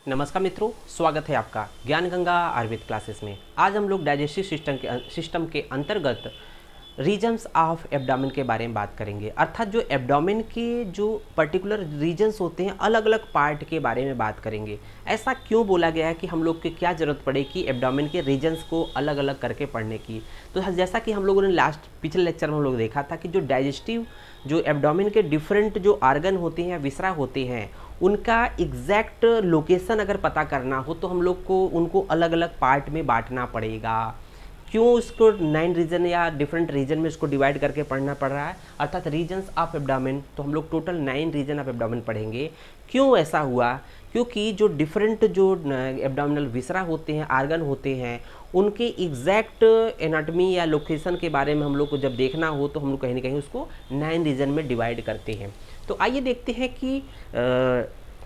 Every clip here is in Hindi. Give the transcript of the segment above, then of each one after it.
नमस्कार मित्रों, स्वागत है आपका ज्ञान गंगा आयुर्वेद क्लासेस में। आज हम लोग डाइजेस्टिव सिस्टम के अंतर्गत रीजन्स ऑफ एब्डोमेन के बारे में बात करेंगे। अर्थात जो एब्डोमेन के जो पर्टिकुलर रीजन्स होते हैं, अलग अलग पार्ट के बारे में बात करेंगे। ऐसा क्यों बोला गया है कि हम लोग को क्या ज़रूरत पड़े कि एब्डोमेन के रीजन्स को अलग अलग करके पढ़ने की। तो जैसा कि हम लोगों ने पिछले लेक्चर में हम लोग देखा था कि जो एब्डोमेन के डिफरेंट जो आर्गन होते हैं या विसरा होते हैं, उनका एग्जैक्ट लोकेशन अगर पता करना हो तो हम लोग को उनको अलग अलग पार्ट में बांटना पड़ेगा। क्यों उसको 9 रीजन या डिफरेंट रीजन में इसको डिवाइड करके पढ़ना पड़ रहा है, अर्थात रीजन्स ऑफ एब्डोमेन। तो हम लोग टोटल 9 रीजन ऑफ एब्डोमेन पढ़ेंगे। क्यों ऐसा हुआ? क्योंकि जो डिफरेंट जो एब्डोमिनल विसरा होते हैं, आर्गन होते हैं, उनके एग्जैक्ट एनाटमी या लोकेशन के बारे में हम लोग को जब देखना हो तो हम लोग कहीं ना कहीं उसको 9 रीजन में डिवाइड करते हैं। तो आइए देखते हैं कि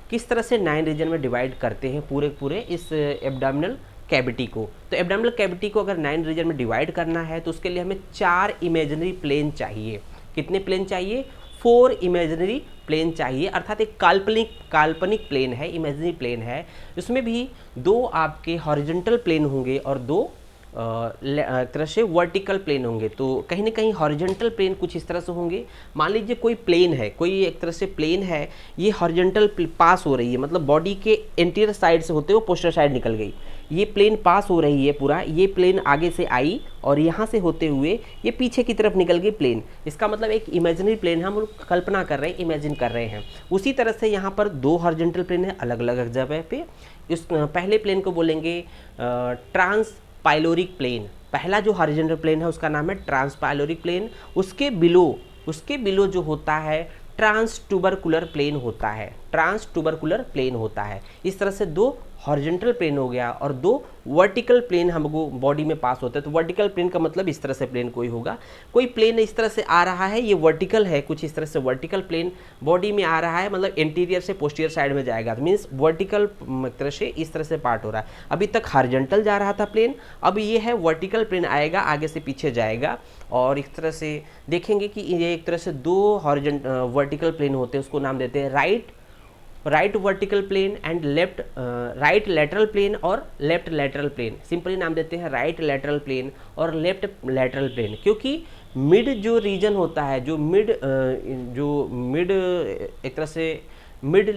किस तरह से 9 रीजन में डिवाइड करते हैं पूरे इस एब्डोमिनल कैविटी को। तो एब्डोमिनल कैविटी को अगर 9 रीजन में डिवाइड करना है तो उसके लिए हमें 4 इमेजिनरी प्लेन चाहिए। कितने प्लेन चाहिए? 4 इमेजिनरी प्लेन चाहिए, अर्थात एक काल्पनिक प्लेन है, इमेजिनरी प्लेन है। उसमें भी 2 आपके हॉरिजॉन्टल प्लेन होंगे और 2 एक तरह से वर्टिकल प्लेन होंगे। तो कहीं ना कहीं हॉरिजॉन्टल प्लेन कुछ इस तरह से होंगे। मान लीजिए कोई प्लेन है, कोई एक तरह से प्लेन है, ये हॉरिजॉन्टल पास हो रही है, मतलब बॉडी के एंटीरियर साइड से होते हुए पोस्टर साइड निकल गई। ये प्लेन पास हो रही है पूरा, ये प्लेन आगे से आई और यहाँ से होते हुए ये पीछे की तरफ निकल गई प्लेन। इसका मतलब एक इमेजिनरी प्लेन हम लोग कल्पना कर रहे हैं, इमेजिन कर रहे हैं। उसी तरह से यहाँ पर 2 हॉरिजॉन्टल प्लेन है अलग अलग जगह पे। इस पहले प्लेन को बोलेंगे ट्रांसपाइलोरिक प्लेन। पहला जो हॉरिजॉन्टल प्लेन है उसका नाम है ट्रांसपाइलोरिक प्लेन। उसके बिलो जो होता है ट्रांसट्यूबरकुलर प्लेन होता है। ट्रांसट्यूबरकुलर प्लेन होता है। इस तरह से 2 हॉरिजॉन्टल प्लेन हो गया और 2 वर्टिकल प्लेन हमको बॉडी में पास होता है। तो वर्टिकल प्लेन का मतलब इस तरह से प्लेन कोई होगा, कोई प्लेन इस तरह से आ रहा है, ये वर्टिकल है, कुछ इस तरह से वर्टिकल प्लेन बॉडी में आ रहा है, मतलब एंटीरियर से पोस्टीरियर साइड में जाएगा। मीन्स वर्टिकल तरह से इस तरह से पार्ट हो रहा है। अभी तक हॉरिजॉन्टल जा रहा था प्लेन, अब ये है वर्टिकल प्लेन आएगा, आगे से पीछे जाएगा। और इस तरह से देखेंगे कि ये एक तरह से 2 वर्टिकल प्लेन होते हैं, उसको नाम देते हैं right vertical plane and left right lateral plane और लेफ्ट लेटरल प्लेन। सिंपली नाम देते हैं राइट लेटरल प्लेन और लेफ्ट लेटरल प्लेन, क्योंकि मिड जो रीजन होता है, जो मिड एक तरह से मिड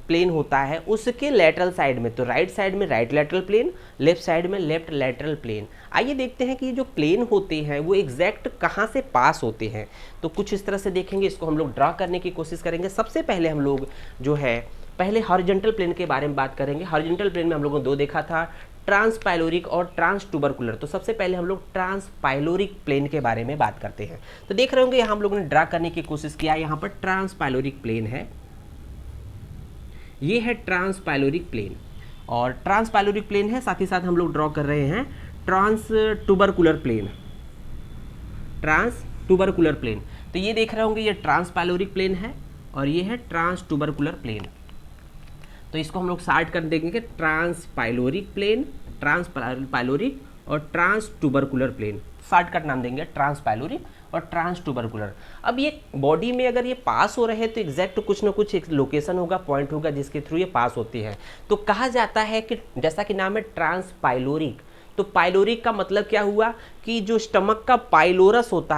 प्लेन होता है, उसके लेटरल साइड में, तो राइट साइड में right lateral plane, left side में लेफ्ट लेटरल प्लेन। आइए देखते हैं कि जो प्लेन होते हैं वो एग्जैक्ट कहाँ से पास होते हैं। तो कुछ इस तरह से देखेंगे, इसको हम लोग ड्रा करने की कोशिश करेंगे। सबसे पहले हम लोग जो है पहले हॉरिजॉन्टल प्लेन के बारे में बात करेंगे। हॉरिजॉन्टल प्लेन में हम लोगों ने 2 देखा था, ट्रांसपाइलोरिक और ट्रांसट्यूबरकुलर। तो सबसे पहले हम लोग ट्रांसपाइलोरिक प्लेन के बारे में बात करते हैं। तो देख रहे होंगे यहाँ हम लोगों ने ड्रा करने की कोशिश किया। यहाँ पर ट्रांसपाइलोरिक प्लेन है, ये है ट्रांसपाइलोरिक प्लेन और ट्रांसपाइलोरिक प्लेन है। साथ ही साथ हम लोग ड्रॉ कर रहे हैं ट्रांसट्यूबरकुलर प्लेन। ट्रांसट्यूबरकुलर प्लेन, तो ये देख रहे होंगे ये ट्रांसपाइलोरिक प्लेन है और ये है ट्रांसट्यूबरकुलर प्लेन। तो इसको हम लोग शार्ट कर देंगे ट्रांसपाइलोरिक प्लेन, ट्रांसपाइलोरिक और ट्रांसट्यूबरकुलर प्लेन। शॉर्टकट नाम देंगे ट्रांसपाइलोरिक और ट्रांसट्यूबरकुलर। अब ये बॉडी में अगर ये पास हो रहे हैं तो एग्जैक्ट कुछ ना कुछ एक लोकेशन होगा, पॉइंट होगा जिसके थ्रू ये पास होती है। तो कहा जाता है कि जैसा कि नाम है ट्रांसपाइलोरिक, तो पाइलोरिक का मतलब क्या हुआ कि जो स्टमक का पाइलोरस होता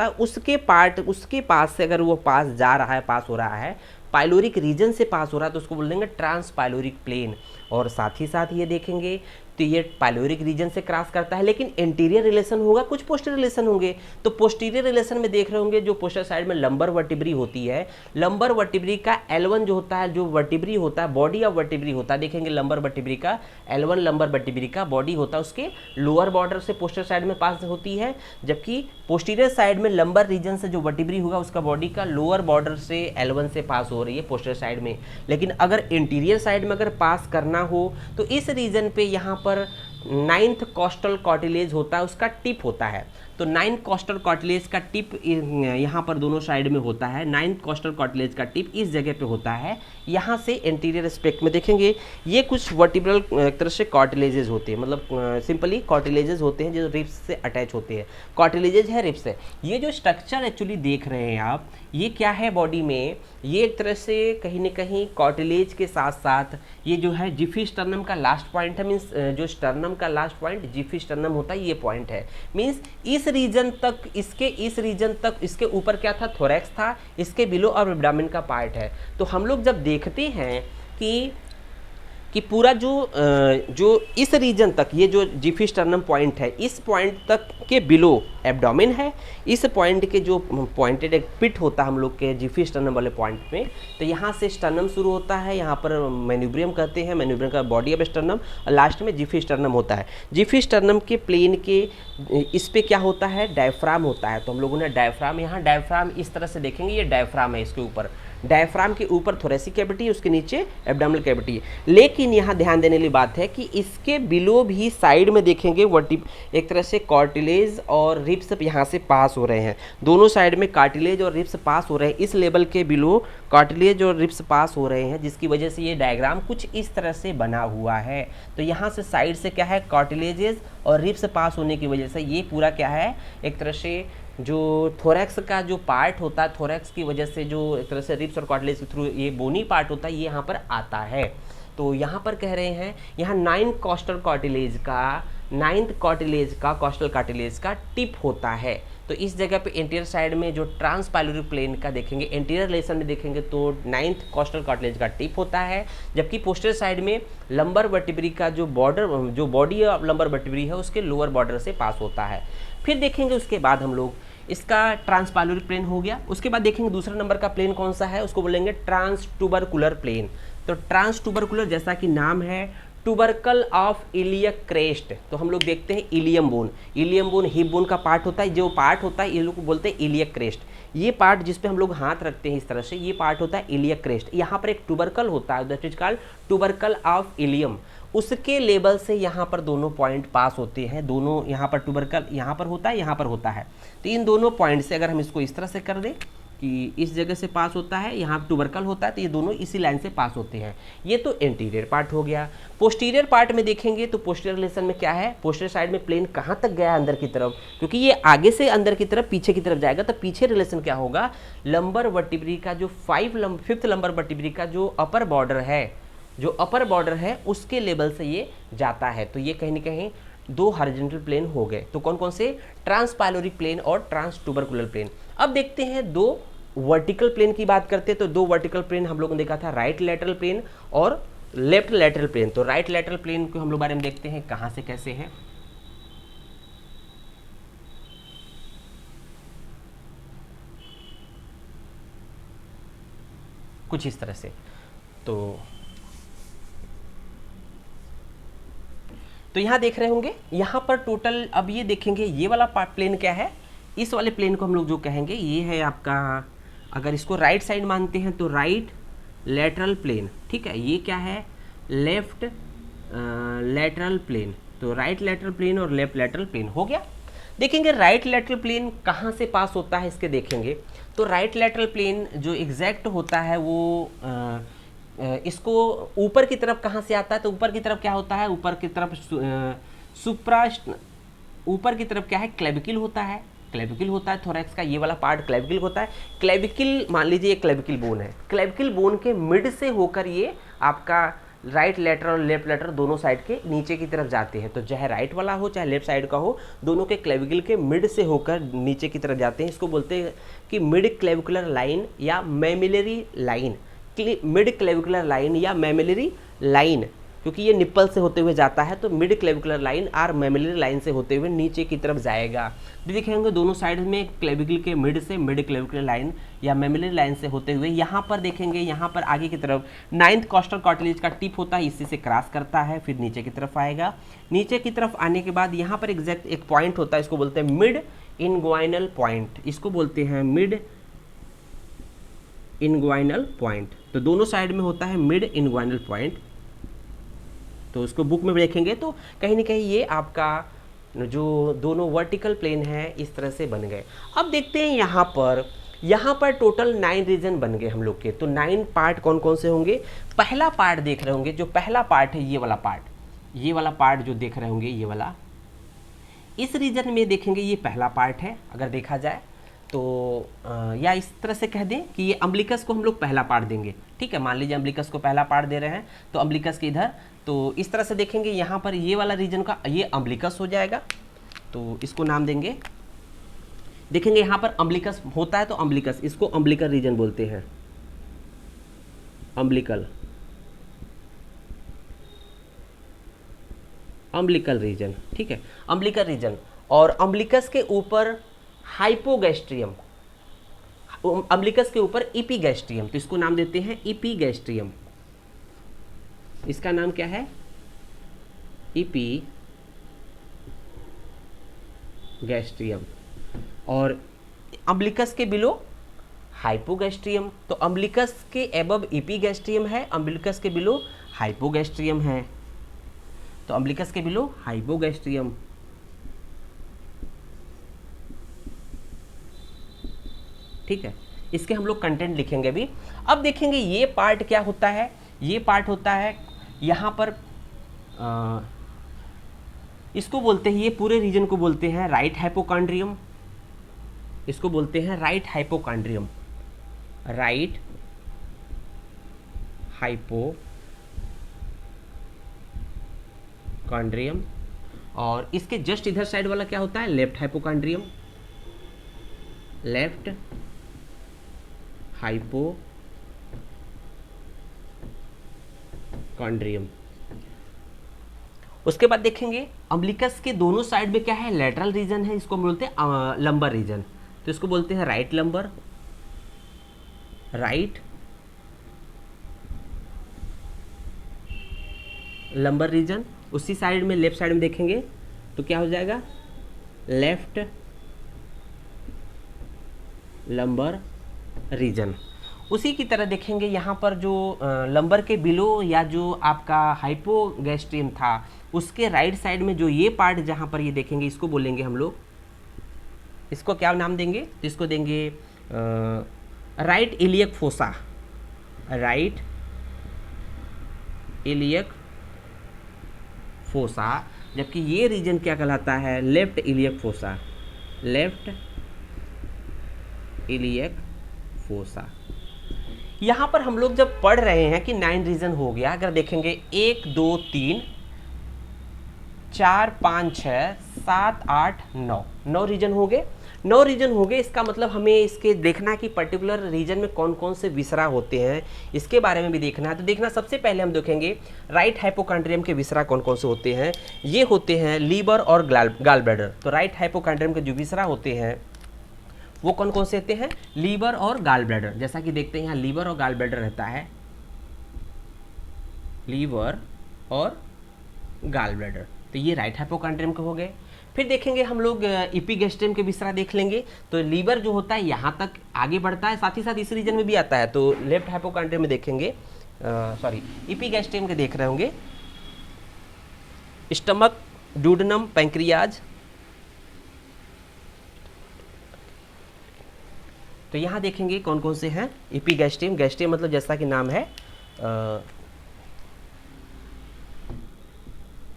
है उसके पास से अगर वो पास जा रहा है, पास हो रहा है, पाइलोरिक रीजन से पास हो रहा है, तो उसको बोल देंगे ट्रांसपाइलोरिक प्लेन। और साथ ही साथ ये देखेंगे तो ये पाइलोरिक रीजन से क्रॉस करता है, लेकिन इंटीरियर रिलेशन होगा, कुछ पोस्टीरियर रिलेशन होंगे। तो पोस्टीरियर रिलेशन में देख रहे होंगे जो पोस्टर साइड में लंबर वर्टिब्री होती है, लंबर वर्टिब्री का L1 जो होता है, जो वर्टिब्री होता है, बॉडी ऑफ वर्टिब्री होता है, देखेंगे लंबर वर्टिब्री का L1 लंबर वर्टिब्री का बॉडी होता है, उसके लोअर बॉर्डर से पोस्टर साइड में पास होती है, जबकि पोस्टीरियर साइड में लंबर रीजन से जो वर्टिब्री होगा उसका बॉडी का लोअर बॉर्डर से L1 से पास हो रही है पोस्टर साइड में। लेकिन अगर इंटीरियर साइड में अगर पास करना हो तो इस रीजन पे यहाँ पर 9th कॉस्टल कार्टिलेज होता है, उसका टिप होता है। तो 9 कॉस्टल कार्टिलेज का टिप यहाँ पर दोनों साइड में होता है। 9 कॉस्टल कार्टिलेज का टिप इस जगह पे होता है। यहाँ से एंटीरियर एस्पेक्ट में देखेंगे ये कुछ वर्टिब्रल एक तरह से कार्टिलेजेस होते हैं, मतलब सिंपली कार्टिलेजेस होते हैं जो रिब्स से अटैच होते हैं। कार्टिलेजेस है रिब्स से। ये जो स्ट्रक्चर एक्चुअली देख रहे हैं आप, ये क्या है बॉडी में, ये एक तरह से कहीं ना कहीं कार्टिलेज के साथ साथ ये जो है जिफी स्टर्नम का लास्ट पॉइंट है, मीन्स जो स्टर्नम का लास्ट पॉइंट जिफी स्टर्नम होता है, ये पॉइंट है। मीन्स इस रीजन तक, इस रीजन तक, इसके ऊपर क्या था, थोरैक्स था, इसके बिलो और एब्डोमेन का पार्ट है। तो हम लोग जब देखते हैं कि पूरा जो इस रीजन तक, ये जो जिफी स्टर्नम पॉइंट है, इस पॉइंट तक के बिलो एब्डोमेन है, इस पॉइंट के जो पॉइंटेड एक पिट होता है हम लोग के जिफी स्टर्नम वाले पॉइंट में, तो यहाँ से स्टर्नम शुरू होता है, यहाँ पर मैन्यूब्रियम कहते हैं, मैन्यूब्रियम का बॉडी ऑफ स्टर्नम, और लास्ट में जिफी स्टर्नम होता है। जिफी स्टर्नम के प्लेन के इस पे क्या होता है, डायफ्राम होता है। तो हम लोगों ने डायफ्राम, यहाँ डायफ्राम इस तरह से देखेंगे, ये डायफ्राम है, इसके ऊपर डायफ्राम के ऊपर थोरेसिक कैविटी, उसके नीचे एब्डोमिनल कैविटी। लेकिन यहाँ ध्यान देने वाली बात है कि इसके बिलो भी साइड में देखेंगे एक तरह से कार्टिलेज और रिब्स यहाँ से पास हो रहे हैं, दोनों साइड में कार्टिलेज और रिब्स पास हो रहे हैं। इस लेवल के बिलो कार्टिलेज और रिब्स पास हो रहे हैं, जिसकी वजह से ये डायग्राम कुछ इस तरह से बना हुआ है। तो यहाँ से साइड से क्या है, कार्टिलेजेस और रिब्स पास होने की वजह से ये पूरा क्या है, एक तरह से जो थोरैक्स का जो पार्ट होता है, थोरैक्स की वजह से जो एक तरह से रिब्स और कार्टिलेज के थ्रू ये बोनी पार्ट होता है, ये यहाँ पर आता है। तो यहाँ पर कह रहे हैं, यहाँ 9 कॉस्टल कार्टिलेज का, 9th कार्टिलेज का, कॉस्टल कार्टिलेज का टिप होता है। तो इस जगह पे इंटीरियर साइड में जो ट्रांसपाइलोरी प्लेन का देखेंगे, इंटीरियर रिलेशन में देखेंगे तो 9th कॉस्टल कार्टिलेज का टिप होता है, जबकि पोस्टीरियर साइड में लंबर वर्टिब्री का जो बॉर्डर, जो बॉडी ऑफ लंबर वर्टिब्री है, उसके लोअर बॉर्डर से पास होता है। फिर देखेंगे उसके बाद हम लोग इसका ट्रांसपाइलोरी प्लेन हो गया। उसके बाद देखेंगे दूसरा नंबर का प्लेन कौन सा है, उसको बोलेंगे ट्रांसटूबरकुलर प्लेन। तो ट्रांसटूबरकुलर जैसा कि नाम है, टूबरकल ऑफ इलियक क्रेस्ट। तो हम लोग देखते हैं ilium bone, ilium bone hip bone का पार्ट होता है, जो पार्ट होता है ये लोग को बोलते हैं इलियक क्रेस्ट। ये पार्ट जिस पे हम लोग हाथ रखते हैं इस तरह से, ये पार्ट होता है इलियक क्रेस्ट। यहाँ पर एक टूबरकल होता है, that is called tubercle of ilium. उसके लेवल से यहाँ पर दोनों पॉइंट पास होते हैं, दोनों यहाँ पर टूबरकल यहाँ पर होता है, यहाँ पर होता है। तो इन दोनों पॉइंट से अगर हम इसको इस तरह से कर दें कि इस जगह से पास होता है, यहाँ टूबरकल होता है, तो ये दोनों इसी लाइन से पास होते हैं। ये तो एंटीरियर पार्ट हो गया। पोस्टीरियर पार्ट में देखेंगे तो पोस्टीरियर रिलेशन में क्या है, पोस्टीरियर साइड में प्लेन कहाँ तक गया अंदर की तरफ, क्योंकि ये आगे से अंदर की तरफ पीछे की तरफ जाएगा, तो पीछे रिलेशन क्या होगा, लंबर वर्टिब्री का जो 5th लंबर वर्टिब्री का जो अपर बॉर्डर है, जो अपर बॉर्डर है उसके लेवल से ये जाता है। तो ये कहीं ना कहीं 2 हॉरिजॉन्टल प्लेन हो गए। तो कौन कौन से, ट्रांसपाइलोरी प्लेन और ट्रांसटूबरकुलर प्लेन। अब देखते हैं 2 वर्टिकल प्लेन की बात करते हैं। तो 2 वर्टिकल प्लेन हम लोगों ने देखा था, राइट लैटरल प्लेन और लेफ्ट लैटरल प्लेन। तो राइट लैटरल प्लेन को हम लोग बारे में देखते हैं कहाँ से कैसे है। कुछ इस तरह से। तो यहाँ देख रहे होंगे, यहाँ पर टोटल, अब ये देखेंगे ये वाला प्लेन क्या है, इस वाले प्लेन को हम लोग जो कहेंगे ये है आपका, अगर इसको राइट साइड मानते हैं तो राइट लैटरल प्लेन, ठीक है। ये क्या है, लेफ्ट लैटरल प्लेन। तो राइट लैटरल प्लेन और लेफ्ट लैटरल प्लेन हो गया। देखेंगे राइट लैटरल प्लेन कहाँ से पास होता है, इसके देखेंगे तो राइट लैटरल प्लेन जो एग्जैक्ट होता है वो इसको ऊपर की तरफ कहाँ से आता है, तो ऊपर की तरफ क्या होता है, ऊपर की तरफ ऊपर की तरफ क्या है, क्लेविकल होता है, क्लेविकल होता है थोरैक्स का, ये वाला पार्ट क्लेविकल होता है। क्लेविकल मान लीजिए एक क्लेविकल बोन है, क्लेविकल बोन के मिड से होकर ये आपका राइट लेटर और लेफ्ट लेटर दोनों साइड के नीचे की तरफ जाते हैं। तो चाहे राइट वाला हो चाहे लेफ्ट साइड का हो, दोनों के क्लेविकल के मिड से होकर नीचे की तरफ जाते हैं। इसको बोलते हैं कि मिड क्लेविकुलर लाइन या mammillary line, mid clavicular line या मैमिलरी लाइन, क्योंकि ये निप्पल से होते हुए जाता है तो मिड क्लेविकुलर लाइन और मैमिलरी लाइन से होते हुए नीचे की तरफ जाएगा। देखेंगे दोनों साइड में क्लेविकल के मिड से मिड क्लेविकुलर लाइन या मैमिलरी लाइन से होते हुए यहाँ पर देखेंगे, यहाँ पर आगे की तरफ 9th कॉस्टल कार्टिलेज का टिप होता है, इसी से क्रॉस करता है, फिर नीचे की तरफ आएगा। नीचे की तरफ आने के बाद यहाँ पर एग्जैक्ट एक पॉइंट होता है, इसको बोलते हैं मिड इनग्वाइनल पॉइंट, इसको बोलते हैं मिड इनग्वाइनल पॉइंट। तो दोनों साइड में होता है मिड इनग्वाइनल पॉइंट। तो उसको बुक में देखेंगे तो कहीं ना कहीं ये आपका जो दोनों वर्टिकल प्लेन है इस तरह से बन गए। अब देखते हैं यहाँ पर टोटल 9 रीजन बन गए हम लोग के। तो 9 पार्ट कौन कौन से होंगे? पहला पार्ट देख रहे होंगे, जो पहला पार्ट है ये वाला पार्ट जो देख रहे होंगे ये वाला, इस रीजन में देखेंगे ये पहला पार्ट है अगर देखा जाए तो, या इस तरह से कह दें कि ये अम्बिलिकस को हम लोग पहला पार्ट देंगे। ठीक है, मान लीजिए अम्बिलिकस को पहला पार्ट दे रहे हैं तो अम्बिलिकस के इधर, तो इस तरह से देखेंगे यहाँ पर ये वाला रीजन का ये अम्बिलिकस हो जाएगा, तो इसको नाम देंगे। देखेंगे यहाँ पर अम्बिलिकस होता है तो अम्बिलिकस, इसको अम्बिलिकल रीजन बोलते हैं, अम्बिलिकल रीजन। ठीक है, अम्बिलिकल रीजन। और अम्बिलिकस के ऊपर हाइपोगैस्ट्रियम, अम्बिलिकस के ऊपर इपीगैस्ट्रियम, तो इसको नाम देते हैं इपीगैस्ट्रियम। इसका नाम क्या है? इपीगैस्ट्रियम। और अम्बिलिकस के बिलो हाइपोगैस्ट्रियम, तो अम्बिलिकस के एबव इपीगैस्ट्रियम है, अम्बिलिकस के बिलो हाइपोगैस्ट्रियम है, तो अम्बिलिकस के बिलो हाइपोगैस्ट्रियम। ठीक है, इसके हम लोग कंटेंट लिखेंगे अभी। अब देखेंगे ये पार्ट क्या होता है। ये पार्ट होता है यहाँ पर इसको बोलते हैं, ये पूरे रीजन को बोलते हैं राइट हाइपोकॉन्ड्रियम। इसको बोलते हैं राइट हाइपोकॉन्ड्रियम, राइट हाइपोकॉन्ड्रियम। और इसके जस्ट इधर साइड वाला क्या होता है? Left hypochondrium, left hypochondrium. उसके बाद देखेंगे अम्बिलिकस के दोनों साइड में क्या है? लेटरल रीजन है, इसको बोलते हैं लंबर रीजन, तो इसको बोलते हैं right lumbar, right lumbar region. उसी साइड में लेफ्ट साइड में देखेंगे तो क्या हो जाएगा? Left lumbar region. उसी की तरह देखेंगे यहाँ पर जो लंबर के बिलो या जो आपका हाइपोगैस्ट्रियम था उसके राइट साइड में जो ये पार्ट जहाँ पर ये देखेंगे इसको बोलेंगे हम लोग, इसको क्या नाम देंगे? तो इसको देंगे right iliac fossa, right iliac fossa. जबकि ये रीजन क्या कहलाता है? Left iliac fossa, left iliac fossa. यहाँ पर हम लोग जब पढ़ रहे हैं कि 9 रीजन हो गया, अगर देखेंगे 1 2 3 4 5 6 7 8 9, 9 रीजन हो गए। 9 रीजन हो गए, इसका मतलब हमें इसके देखना कि पर्टिकुलर रीजन में कौन कौन से विसरा होते हैं, इसके बारे में भी देखना है। तो देखना सबसे पहले हम देखेंगे राइट हाइपोकॉन्ड्रियम के विसरा कौन कौन से होते हैं। ये होते हैं लीवर और गाल ब्लैडर। तो राइट हाइपोकॉन्ड्रियम के जो विसरा होते हैं वो कौन कौन से होते हैं? लीवर और गाल ब्लैडर। जैसा कि देखते हैं यहाँ लीवर और गाल ब्लैडर रहता है, लीवर और गाल ब्लैडर, तो ये राइट हाइपोकॉन्ड्रियम के हो गए। फिर देखेंगे हम लोग इपीगैस्ट्रियम के विसरा देख लेंगे। तो लीवर जो होता है यहाँ तक आगे बढ़ता है, साथ ही साथ इस रीजन में भी आता है। तो लेफ्ट हाइपोकॉन्ड्रियम में देखेंगे, इपीगैस्ट्रियम के देख रहे होंगे स्टमक, ड्यूडेनम, पैंक्रियाज। तो यहाँ देखेंगे कौन कौन से हैं इपीगैस्ट्रियम। गैस्ट्रियम मतलब जैसा कि नाम है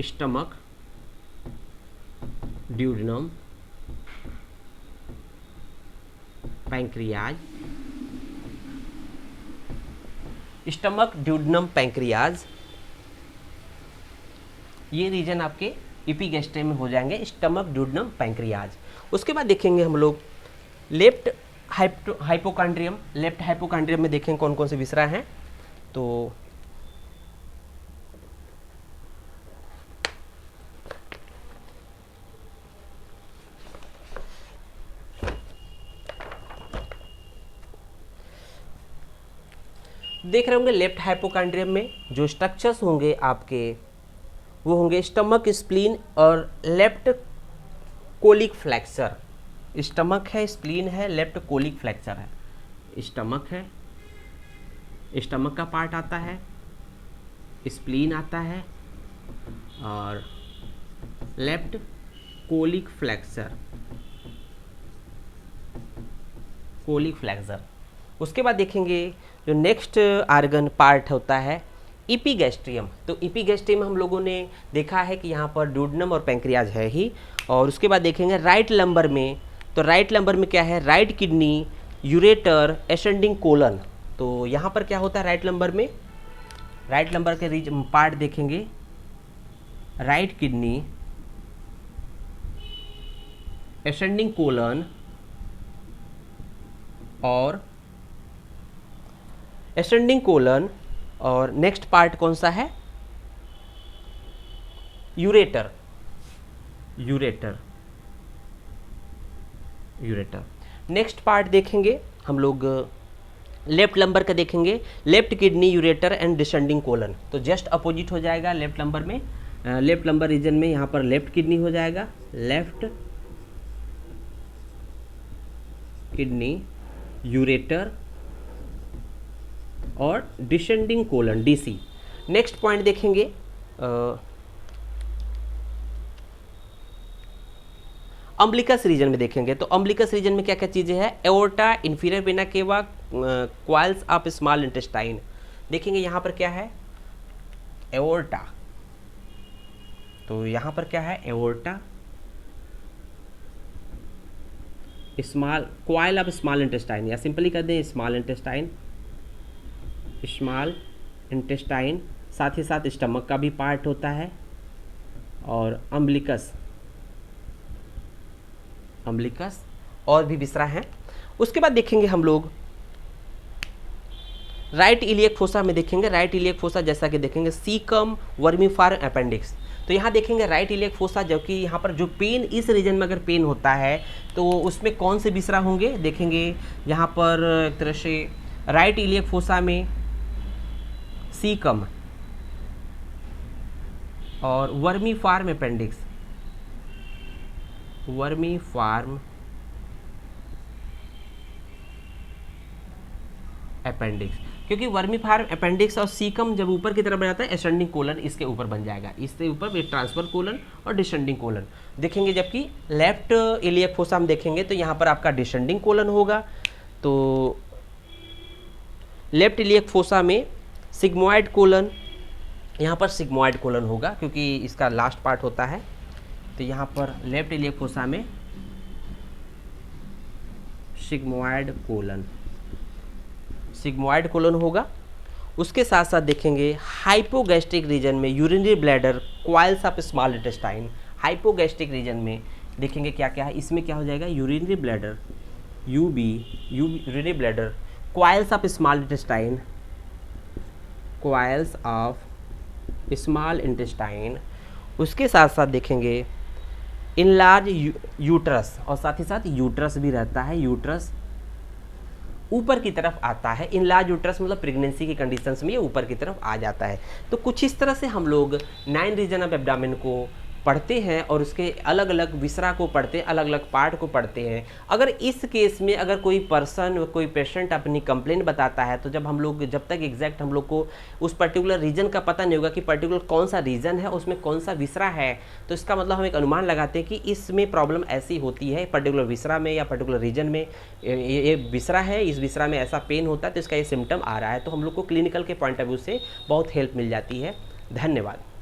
stomach, duodenum, pancreas. Stomach, duodenum, pancreas, ये रीजन आपके इपीगैस्ट्रियम में हो जाएंगे, स्टमक, ड्यूडेनम, पैंक्रियाज। उसके बाद देखेंगे हम लोग लेफ्ट हाइपोकॉन्ड्रियम। लेफ्ट हाइपोकॉन्ड्रियम में देखेंगे कौन कौन से विसरा हैं। तो देख रहे होंगे लेफ्ट हाइपोकॉन्ड्रियम में जो स्ट्रक्चर्स होंगे आपके वो होंगे स्टमक, स्प्लीन और लेफ्ट कोलिक फ्लैक्सर। स्टमक है, स्प्लीन है, लेफ्ट कोलिक फ्लैक्सर है। स्टमक है, स्टमक का पार्ट आता है, स्प्लीन आता है और left colic flexor, colic flexor. उसके बाद देखेंगे जो नेक्स्ट आर्गन पार्ट होता है इपीगैस्ट्रियम। तो इपीगैस्ट्रियम हम लोगों ने देखा है कि यहाँ पर ड्यूडेनम और पैंक्रियाज है ही। और उसके बाद देखेंगे राइट लंबर में, तो राइट लंबर में क्या है, right kidney, ureter, ascending colon. तो यहाँ पर क्या होता है राइट लंबर में, राइट लंबर के पार्ट देखेंगे, राइट किडनी, एसेंडिंग कोलन और एसेंडिंग कोलन, और नेक्स्ट पार्ट कौन सा है, ureter, ureter, ureter. Next part देखेंगे हम लोग लेफ्ट लंबर का देखेंगे, left kidney, ureter and descending colon. तो जस्ट अपोजिट हो जाएगा लेफ्ट लंबर में, लेफ्ट लंबर रीजन में यहाँ पर लेफ्ट किडनी हो जाएगा, लेफ्ट किडनी, यूरेटर और descending colon, DC. Next point देखेंगे अम्बिलिकस रीजन में देखेंगे। तो अम्बिलिकस रीजन में क्या क्या चीज़ें हैं, aorta, inferior vena cava, coils of small intestine. देखेंगे यहाँ पर क्या है, एओर्टा। तो यहाँ पर क्या है, aorta, small, coil of small intestine, या सिंपली कर दें स्मॉल इंटेस्टाइन, स्मॉल इंटेस्टाइन। साथ ही साथ स्टमक का भी पार्ट होता है, और अम्बिलिकस, अम्बिलिकस और भी विसरा हैं। उसके बाद देखेंगे हम लोग राइट इलियक फोसा में देखेंगे, राइट इलियक फोसा जैसा कि देखेंगे सीकम, वर्मीफार्म, अपेंडिक्स। तो यहाँ देखेंगे राइट इलियक फोसा, जबकि यहाँ पर जो पेन, इस रीजन में अगर पेन होता है तो उसमें कौन से विसरा होंगे, देखेंगे यहाँ पर एक तरह से राइट इलियक फोसा में सीकम और वर्मीफार्म अपेंडिक्स, वर्मीफार्म अपेंडिक्स, क्योंकि वर्मीफार्म अपेंडिक्स और सीकम जब ऊपर की तरफ बन जाता है, एसेंडिंग कोलन इसके ऊपर बन जाएगा, इसके ऊपर ट्रांसफर कोलन और डिसेंडिंग कोलन देखेंगे। जबकि लेफ्ट इलियक फोसा हम देखेंगे तो यहाँ पर आपका डिसेंडिंग कोलन होगा। तो लेफ्ट इलियक फोसा में सिग्मोइड कोलन, यहाँ पर सिग्मोइड कोलन होगा क्योंकि इसका लास्ट पार्ट होता है। तो यहाँ पर लेफ्ट इलियक फोसा में सिग्मोइड कोलन, सिग्मोइड कोलन होगा। उसके साथ साथ देखेंगे हाइपोगैस्ट्रिक रीजन में urinary bladder, coils of small intestine. Hypogastric region में देखेंगे क्या क्या है, इसमें क्या हो जाएगा, urinary bladder, urinary bladder, coils of small intestine, coils of small intestine. उसके साथ साथ देखेंगे इनलार्ज यूट्रस, और साथ ही साथ यूट्रस भी रहता है, यूट्रस ऊपर की तरफ आता है। इनलार्ज यूट्रस मतलब प्रेगनेंसी की कंडीशंस में ये ऊपर की तरफ आ जाता है। तो कुछ इस तरह से हम लोग 9 रीजन ऑफ एब्डामेन को पढ़ते हैं और उसके अलग अलग विसरा को पढ़ते हैं, अलग अलग पार्ट को पढ़ते हैं। अगर इस केस में अगर कोई पर्सन, कोई पेशेंट अपनी कंप्लेंट बताता है तो जब तक एग्जैक्ट हम लोग को उस पर्टिकुलर रीजन का पता नहीं होगा कि पर्टिकुलर कौन सा रीजन है, उसमें कौन सा विसरा है, तो इसका मतलब हम एक अनुमान लगाते हैं कि इसमें प्रॉब्लम ऐसी होती है पर्टिकुलर विसरा में या पर्टिकुलर रीजन में, ये विसरा है, इस विसरा में ऐसा पेन होता है तो इसका ये सिम्टम आ रहा है। तो हम लोग को क्लिनिकल के पॉइंट ऑफ व्यू से बहुत हेल्प मिल जाती है। धन्यवाद।